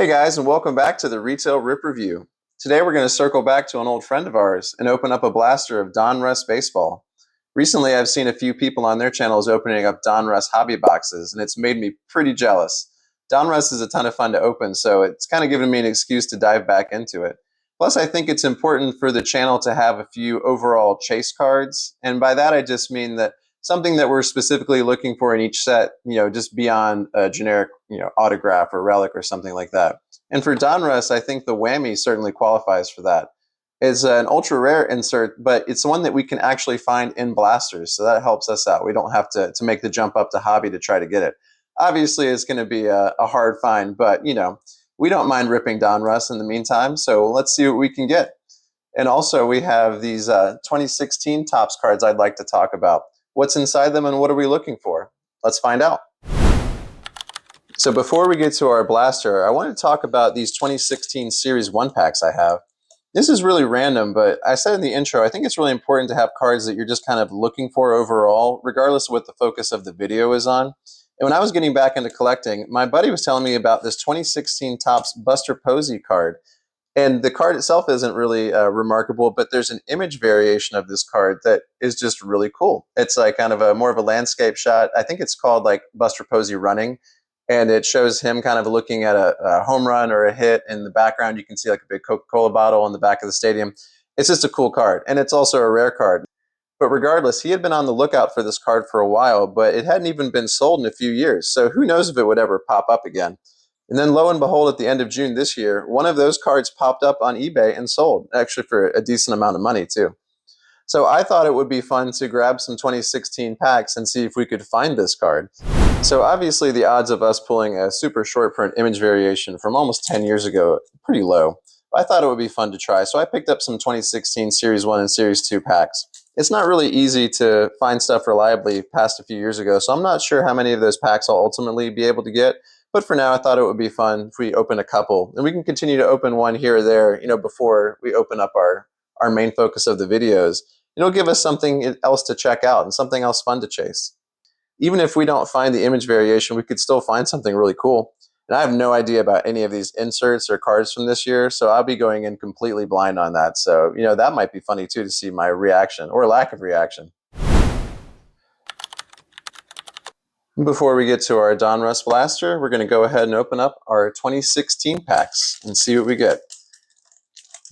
Hey guys, and welcome back to the Retail Rip Review. Today we're going to circle back to an old friend of ours and open up a blaster of Donruss baseball. Recently I've seen a few people on their channels opening up Donruss Hobby boxes, and it's made me pretty jealous. Donruss is a ton of fun to open, so it's kind of given me an excuse to dive back into it. Plus, I think it's important for the channel to have a few overall chase cards, and by that I just mean that something that we're specifically looking for in each set, just beyond a generic, autograph or relic or something like that. And for Donruss, I think the whammy certainly qualifies for that. It's an ultra rare insert, but it's one that we can actually find in blasters, so that helps us out. We don't have to make the jump up to hobby to try to get it. Obviously, it's going to be a hard find, but we don't mind ripping Donruss in the meantime, so let's see what we can get. And also, we have these 2016 Topps cards I'd like to talk about. What's inside them and what are we looking for? Let's find out. So before we get to our blaster, I want to talk about these 2016 Series 1 packs I have. This is really random, but I said in the intro, I think it's really important to have cards that you're just kind of looking for overall, regardless of what the focus of the video is on. And when I was getting back into collecting, my buddy was telling me about this 2016 Topps Buster Posey card. And the card itself isn't really remarkable, but there's an image variation of this card that is just really cool. It's like kind of more of a landscape shot. I think it's called like Buster Posey running. And it shows him kind of looking at a home run or a hit. In the background, you can see like a big Coca-Cola bottle in the back of the stadium. It's just a cool card. And it's also a rare card. But regardless, he had been on the lookout for this card for a while, but it hadn't even been sold in a few years. So who knows if it would ever pop up again. And then lo and behold, at the end of June this year, one of those cards popped up on eBay and sold, actually for a decent amount of money too. So I thought it would be fun to grab some 2016 packs and see if we could find this card. So obviously the odds of us pulling a super short print image variation from almost 10 years ago are pretty low. But I thought it would be fun to try, so I picked up some 2016 Series 1 and Series 2 packs. It's not really easy to find stuff reliably past a few years ago, so I'm not sure how many of those packs I'll ultimately be able to get. But for now, I thought it would be fun if we open a couple. And we can continue to open one here or there, before we open up our main focus of the videos. It'll give us something else to check out and something else fun to chase. Even if we don't find the image variation, we could still find something really cool. And I have no idea about any of these inserts or cards from this year, so I'll be going in completely blind on that. So, that might be funny too to see my reaction or lack of reaction. Before we get to our Donruss blaster, we're going to go ahead and open up our 2016 packs and see what we get.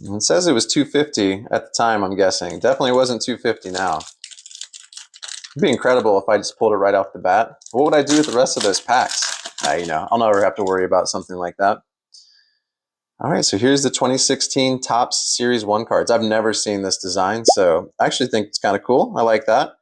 It says it was $250 at the time, I'm guessing. Definitely wasn't $250 now. It'd be incredible if I just pulled it right off the bat. What would I do with the rest of those packs? I'll never have to worry about something like that. All right, so here's the 2016 Topps Series 1 cards. I've never seen this design, so I actually think it's kind of cool. I like that.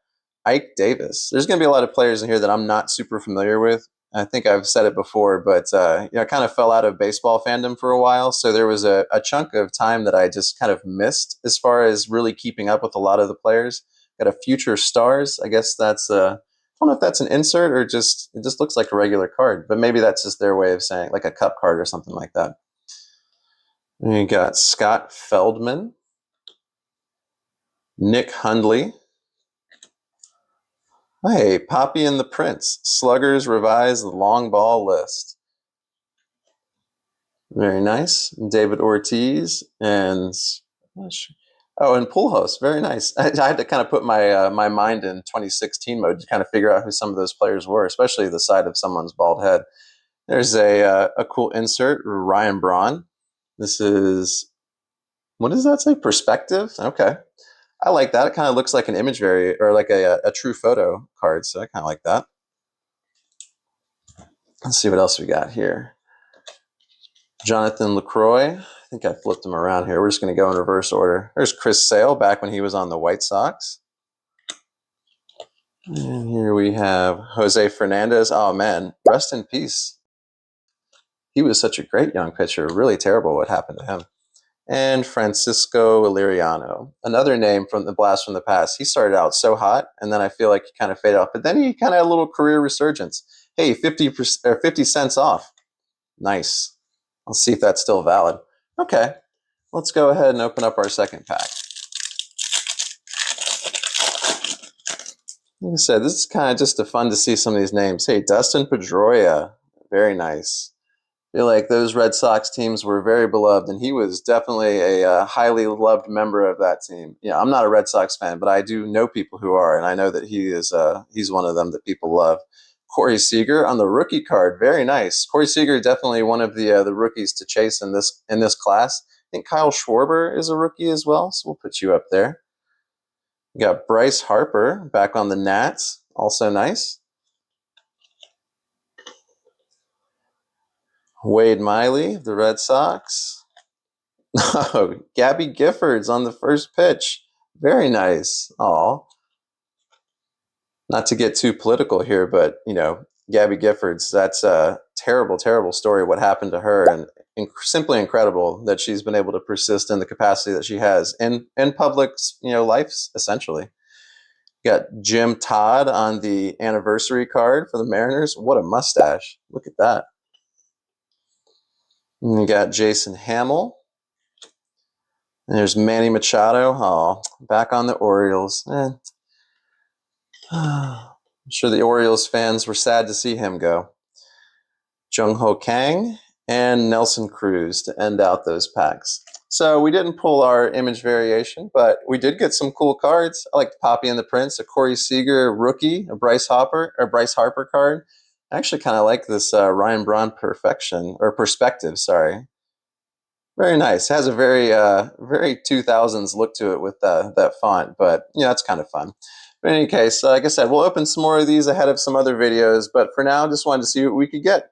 Ike Davis. There's going to be a lot of players in here that I'm not super familiar with. I think I've said it before, but I kind of fell out of baseball fandom for a while. So there was a chunk of time that I just kind of missed as far as really keeping up with a lot of the players. Got a Future Stars. I guess that's I don't know if that's an insert or it just looks like a regular card, but maybe that's just their way of saying like a cup card or something like that. And you got Scott Feldman, Nick Hundley. Hey, Poppy and the Prince, Sluggers Revised Long Ball List. Very nice. David Ortiz and Pujols. Very nice. I had to kind of put my my mind in 2016 mode to kind of figure out who some of those players were, especially the side of someone's bald head. There's a cool insert, Ryan Braun. This is, what does that say? Perspective? Okay. I like that. It kind of looks like an image or like a true photo card, so I kind of like that. Let's see what else we got here. Jonathan LaCroix. I think I flipped him around here. We're just going to go in reverse order. There's Chris Sale back when he was on the White Sox. And here we have Jose Fernandez. Oh, man. Rest in peace. He was such a great young pitcher. Really terrible what happened to him. And Francisco Iliriano, another name from the blast from the past. He started out so hot, and then I feel like he kind of faded off. But then he kind of had a little career resurgence. Hey, 50 cents off. Nice. Let's see if that's still valid. Okay, let's go ahead and open up our second pack. Like I said, this is kind of just fun to see some of these names. Hey, Dustin Pedroia. Very nice. feel like those Red Sox teams were very beloved, and he was definitely a highly loved member of that team. Yeah, I'm not a Red Sox fan, but I do know people who are, and I know that he's one of them that people love. Corey Seager on the rookie card, very nice. Corey Seager definitely one of the rookies to chase in this class. I think Kyle Schwarber is a rookie as well, so we'll put you up there. We got Bryce Harper back on the Nats, also nice. Wade Miley, the Red Sox. Oh, Gabby Giffords on the first pitch. Very nice. Aw. Not to get too political here, but, Gabby Giffords, that's a terrible, terrible story what happened to her, and simply incredible that she's been able to persist in the capacity that she has in public, life, essentially. You got Jim Todd on the anniversary card for the Mariners. What a mustache. Look at that. And you got Jason Hamill. And there's Manny Machado. Oh, back on the Orioles. I'm sure the Orioles fans were sad to see him go. Jung Ho Kang and Nelson Cruz to end out those packs. So we didn't pull our image variation, but we did get some cool cards. I like Poppy and the Prince, a Corey Seager rookie, a Bryce Harper card. I actually kind of like this Ryan Braun perspective. Sorry, very nice. It has a very 2000s look to it with that font, but it's kind of fun. But in any case, like I said, we'll open some more of these ahead of some other videos. But for now, just wanted to see what we could get.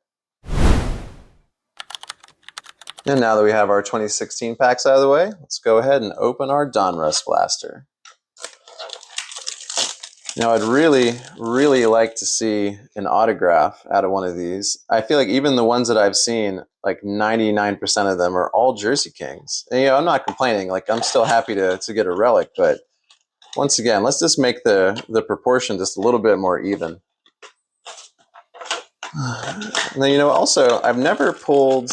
And now that we have our 2016 packs out of the way, let's go ahead and open our Donruss blaster. I'd really, really like to see an autograph out of one of these. I feel like even the ones that I've seen, like 99% of them are all Jersey Kings. And, I'm not complaining. Like, I'm still happy to get a relic, but once again, let's just make the proportion just a little bit more even. And then, also, I've never pulled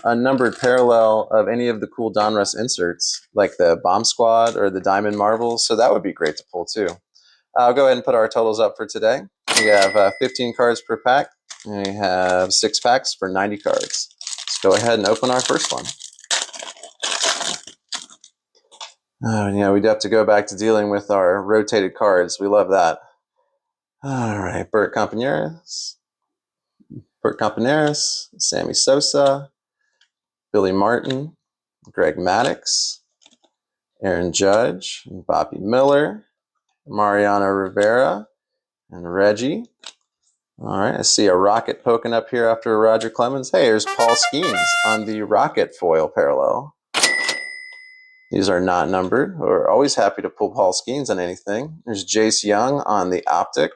a numbered parallel of any of the cool Donruss inserts, like the Bomb Squad or the Diamond Marbles, so that would be great to pull too. I'll go ahead and put our totals up for today. We have 15 cards per pack, and we have 6 packs for 90 cards. Let's go ahead and open our first one. We'd have to go back to dealing with our rotated cards. We love that. All right, Bert Campaneris, Sammy Sosa, Billy Martin, Greg Maddux, Aaron Judge, Bobby Miller, Mariano Rivera, and Reggie. All right, I see a rocket poking up here after Roger Clemens. Hey, there's Paul Skeens on the rocket foil parallel. These are not numbered. We're always happy to pull Paul Skeens on anything. There's Jace Young on the optic,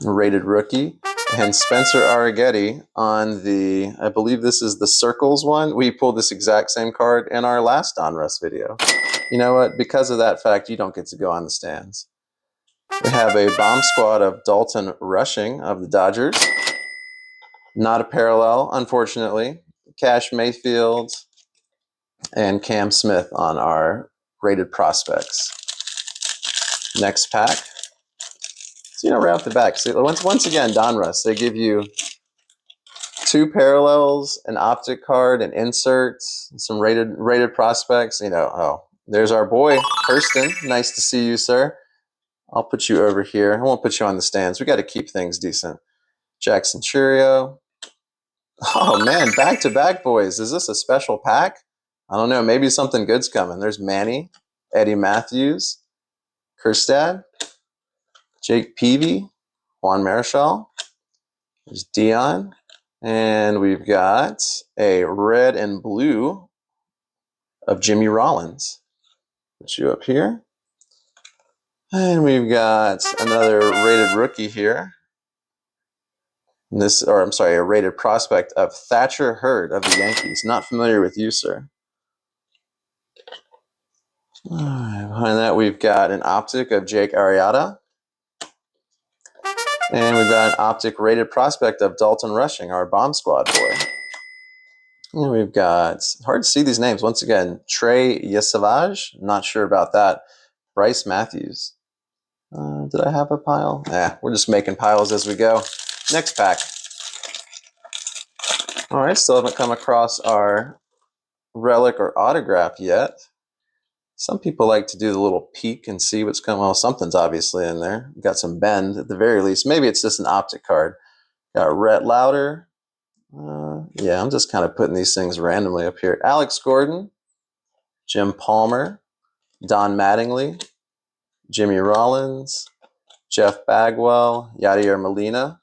rated rookie, and Spencer Arrighetti on the, I believe this is the Circles one. We pulled this exact same card in our last Donruss video. You know what? Because of that fact, you don't get to go on the stands. We have a bomb squad of Dalton Rushing of the Dodgers. Not a parallel, unfortunately. Cash Mayfield and Cam Smith on our rated prospects. Next pack. So, right off the back, see, once again, Donruss, they give you 2 parallels, an optic card, an insert, some rated prospects. There's our boy, Kirsten. Nice to see you, sir. I'll put you over here. I won't put you on the stands. We got to keep things decent. Jackson Churio. Oh, man, back-to-back boys. Is this a special pack? I don't know. Maybe something good's coming. There's Manny, Eddie Matthews, Kerstad, Jake Peavy, Juan Marichal. There's Dion. And we've got a red and blue of Jimmy Rollins. Put you up here. And we've got another rated rookie here. A rated prospect of Thatcher Hurd of the Yankees. Not familiar with you, sir. Behind that, we've got an optic of Jake Arrieta. And we've got an optic rated prospect of Dalton Rushing, our bomb squad boy. And we've got, hard to see these names, once again, Trey Yesavage. Not sure about that. Bryce Matthews. Did I have a pile? We're just making piles as we go. Next pack. All right, still haven't come across our relic or autograph yet. Some people like to do the little peek and see what's coming. Well, something's obviously in there. Got some bend at the very least. Maybe it's just an optic card. Got Rhett Lauder. Yeah, I'm just kind of putting these things randomly up here. Alex Gordon, Jim Palmer, Don Mattingly, Jimmy Rollins, Jeff Bagwell, Yadier Molina,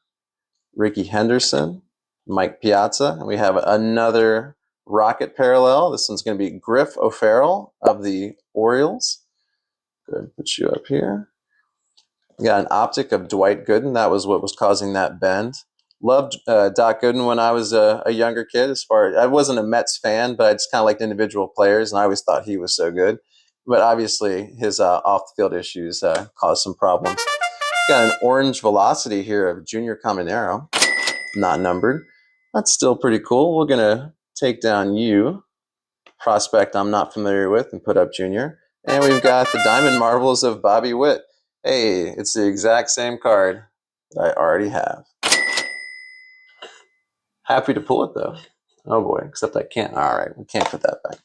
Ricky Henderson, Mike Piazza, and we have another Rocket parallel. This one's going to be Griff O'Farrell of the Orioles. Go ahead and put you up here. We got an optic of Dwight Gooden. That was what was causing that bend. Loved Doc Gooden when I was a younger kid. I wasn't a Mets fan, but I just kind of liked individual players, and I always thought he was so good. But obviously, his off-the-field issues caused some problems. Got an orange velocity here of Junior Caminero, not numbered. That's still pretty cool. We're going to take down you, prospect I'm not familiar with, and put up Junior. And we've got the Diamond Marbles of Bobby Witt. Hey, it's the exact same card that I already have. Happy to pull it, though. Oh, boy, except I can't. All right, we can't put that back.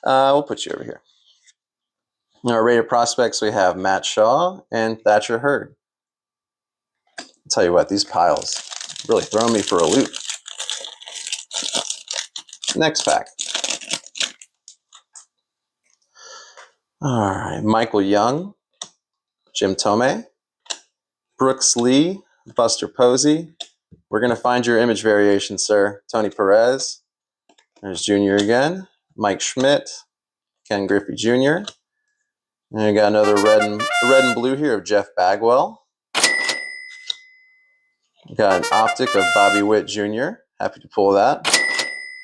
We'll put you over here. In our rated prospects, we have Matt Shaw and Thatcher Hurd. I'll tell you what, these piles really throw me for a loop. Next pack. All right, Michael Young, Jim Tomei, Brooks Lee, Buster Posey. We're going to find your image variation, sir. Tony Perez. There's Junior again. Mike Schmidt, Ken Griffey Jr. And we got another red and blue here of Jeff Bagwell. We got an optic of Bobby Witt Jr. Happy to pull that.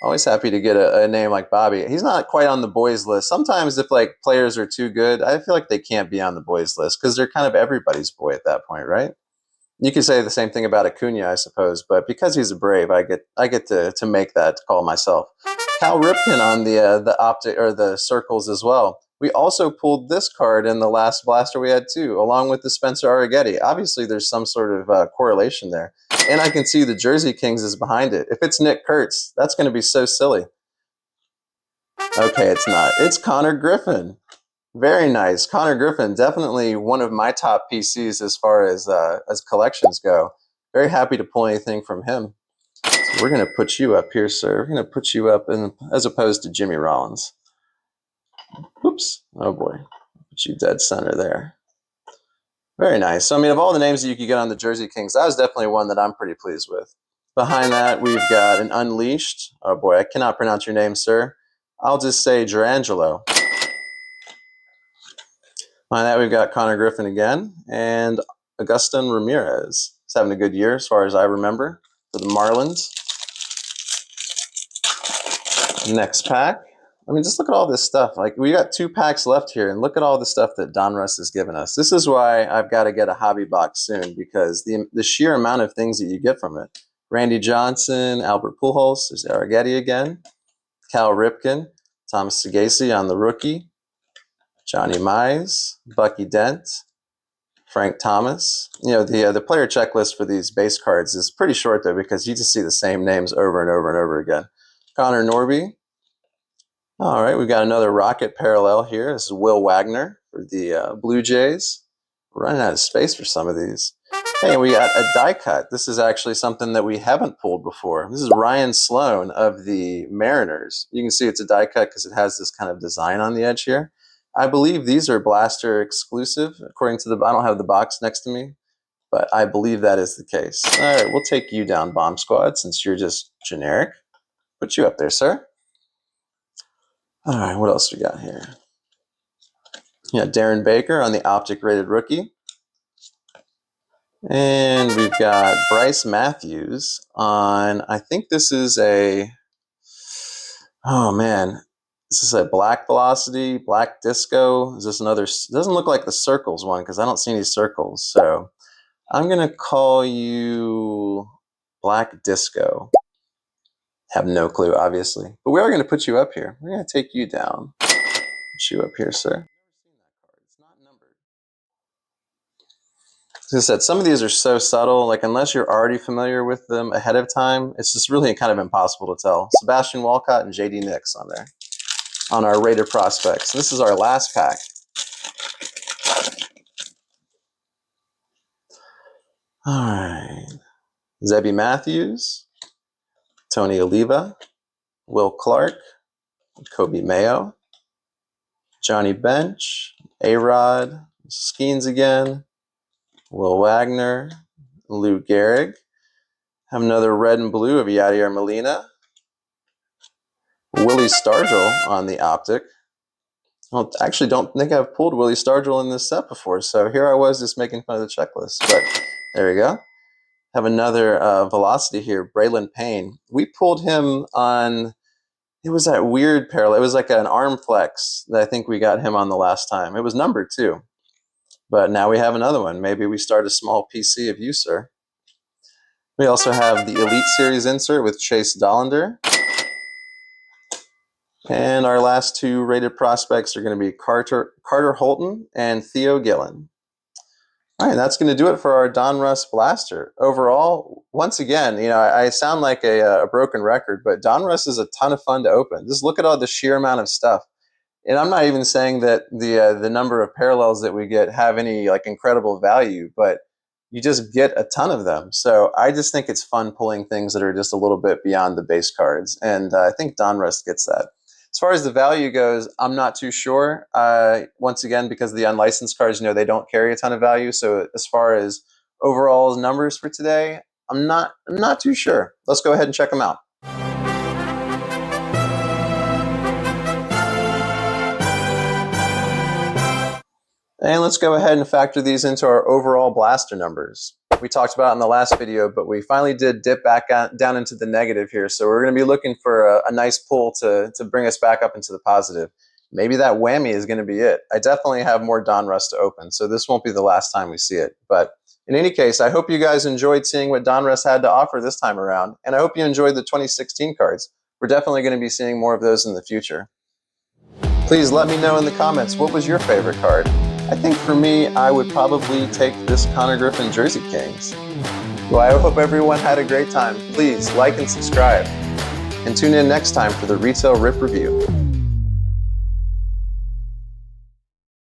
Always happy to get a name like Bobby. He's not quite on the boys list. Sometimes if like players are too good, I feel like they can't be on the boys list because they're kind of everybody's boy at that point, right? You could say the same thing about Acuna, I suppose, but because he's a Brave, I get to make that call myself. Cal Ripken on the optic or the circles as well. We also pulled this card in the last blaster we had too, along with the Spencer Arrighetti. Obviously, there's some sort of correlation there, and I can see the Jersey Kings is behind it. If it's Nick Kurtz, that's going to be so silly. Okay, it's not. It's Connor Griffin. Very nice. Connor Griffin, definitely one of my top PCs as far as collections go. Very happy to pull anything from him. So we're going to put you up here, sir. We're going to put you up as opposed to Jimmy Rollins. Oops. Oh, boy. Put you dead center there. Very nice. So, I mean, of all the names that you could get on the Jersey Kings, that was definitely one that I'm pretty pleased with. Behind that, we've got an Unleashed. Oh, boy. I cannot pronounce your name, sir. I'll just say Gerangelo. Behind that, we've got Connor Griffin again, and Agustin Ramirez. He's having a good year, as far as I remember, for the Marlins. Next pack. I mean, just look at all this stuff. Like, we got 2 packs left here, and look at all the stuff that Donruss has given us. This is why I've got to get a hobby box soon, because the sheer amount of things that you get from it. Randy Johnson, Albert Pujols, there's Arrighetti again, Cal Ripken, Thomas Sagasi on the rookie, Johnny Mize, Bucky Dent, Frank Thomas. You know, the player checklist for these base cards is pretty short, though, because you just see the same names over and over and over again. Connor Norby. All right, we've got another Rocket parallel here. This is Will Wagner for the Blue Jays. We're running out of space for some of these. Hey, we got a die cut. This is actually something that we haven't pulled before. This is Ryan Sloan of the Mariners. You can see it's a die cut because it has this kind of design on the edge here. I believe these are Blaster exclusive, according to I don't have the box next to me, but I believe that is the case. All right, we'll take you down, Bomb Squad, since you're just generic. Put you up there, sir. All right, what else we got here? Yeah, Darren Baker on the Optic rated rookie. And we've got Bryce Matthews on, I think this is oh man, is this a Black Velocity, Black Disco? Is this another, it doesn't look like the Circles one because I don't see any circles. So I'm going to call you Black Disco. Have no clue, obviously. But we are going to put you up here. We're going to take you down. Put you up here, sir. It's not numbered. As I said, some of these are so subtle, like unless you're already familiar with them ahead of time, it's just really kind of impossible to tell. Sebastian Walcott and JD Nix on there, on our rated prospects. This is our last pack. All right. Zebby Matthews, Tony Oliva, Will Clark, Kobe Mayo, Johnny Bench, A-Rod, Skeens again, Will Wagner, Lou Gehrig. Have another red and blue of Yadier Molina. Willie Stargell on the optic. I actually don't think I've pulled Willie Stargell in this set before, so here I was just making fun of the checklist, but there we go. Have another velocity here, Braylon Payne. We pulled him on, it was that weird parallel. It was like an arm flex that I think we got him on the last time. It was numbered too, but now we have another one. Maybe we start a small PC of you, sir. We also have the Elite Series insert with Chase Dollander. And our last two rated prospects are going to be Carter Holton and Theo Gillen. All right, that's going to do it for our Donruss Blaster. Overall, once again, I sound like a broken record, but Donruss is a ton of fun to open. Just look at all the sheer amount of stuff. And I'm not even saying that the number of parallels that we get have any like incredible value, but you just get a ton of them. So I just think it's fun pulling things that are just a little bit beyond the base cards, and I think Donruss gets that. As far as the value goes, I'm not too sure. Once again, because the unlicensed cards, they don't carry a ton of value. So as far as overall numbers for today, I'm not too sure. Let's go ahead and check them out. And let's go ahead and factor these into our overall blaster numbers. We talked about in the last video, but we finally did dip back down into the negative here. So we're going to be looking for a nice pull to bring us back up into the positive. Maybe that whammy is going to be it. I definitely have more Donruss to open, so this won't be the last time we see it. But in any case, I hope you guys enjoyed seeing what Donruss had to offer this time around, and I hope you enjoyed the 2016 cards. We're definitely going to be seeing more of those in the future. Please let me know in the comments, what was your favorite card? I think for me, I would probably take this Connor Griffin Jersey Kings. Well, I hope everyone had a great time. Please like and subscribe. And tune in next time for the Retail Rip Review.